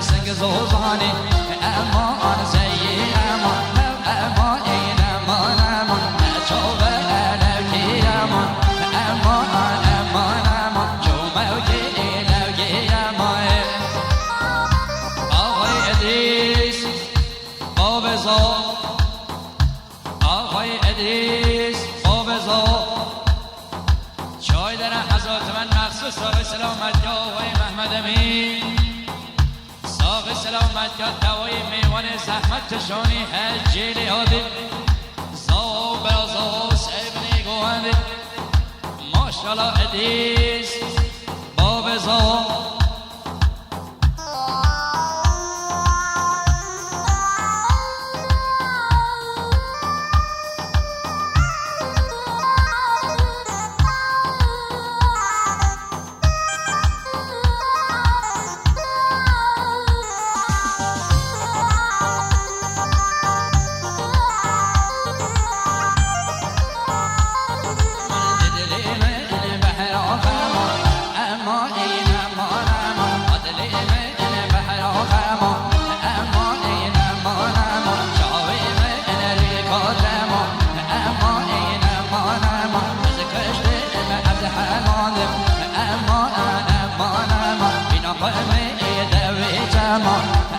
سنگ زوزانی امان زی امان این امان چوب الکی امان چوموگی الکی امان آقای ادریس بابزا آقای ادریس بابزا چای در حضرت من مخصوص آقای سلامت یا آقای محمد امین ساق سلامت یا دوای میوان زحمت تشانی هجیلی آدی زاو برازاو سیبنی گوهندی ماشالله ادریس بابزا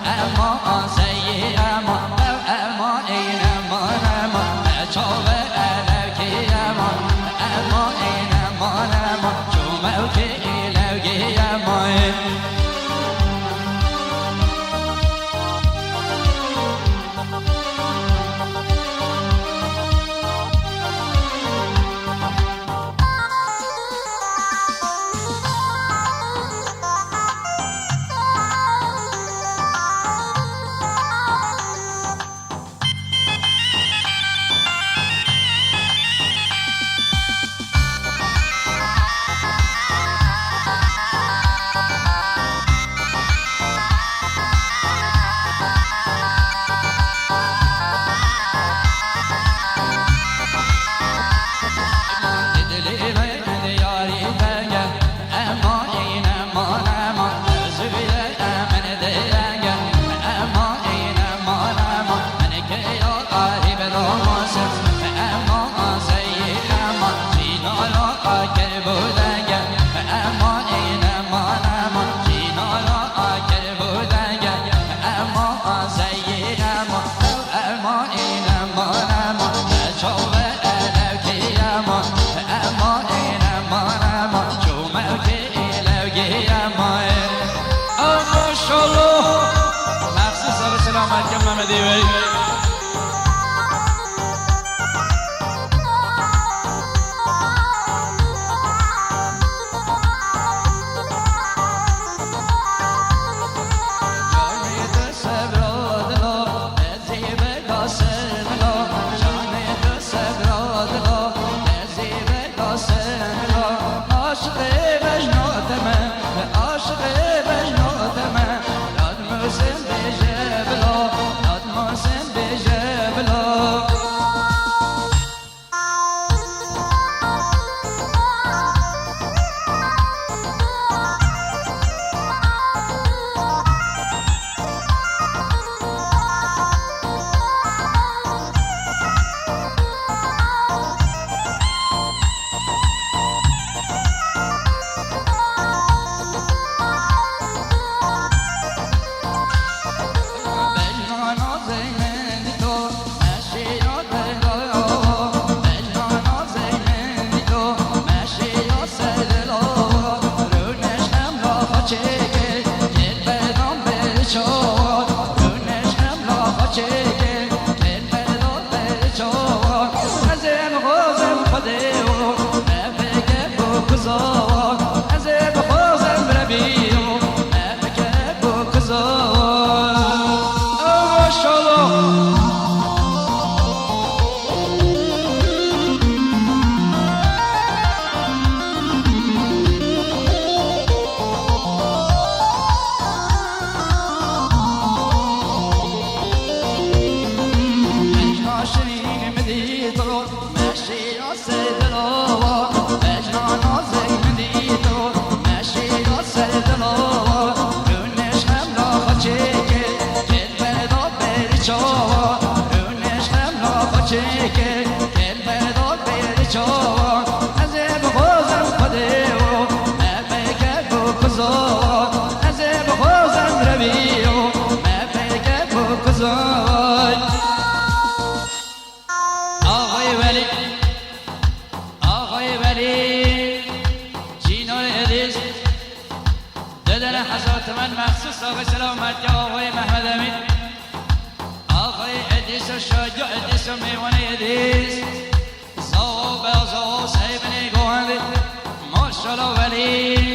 امان زی امان این امان چوب الکی امان این امان چوموگی الکی امان محمد وی Sen زاج آقای ولی جینای ادیس دادن حضرت من مخصوص آقای سلامت یا آقای محمد امین آقای ادیس و شاجع ادیس و میوان ادیس زاو بازاو سیبنی گوهند ماشالله ولی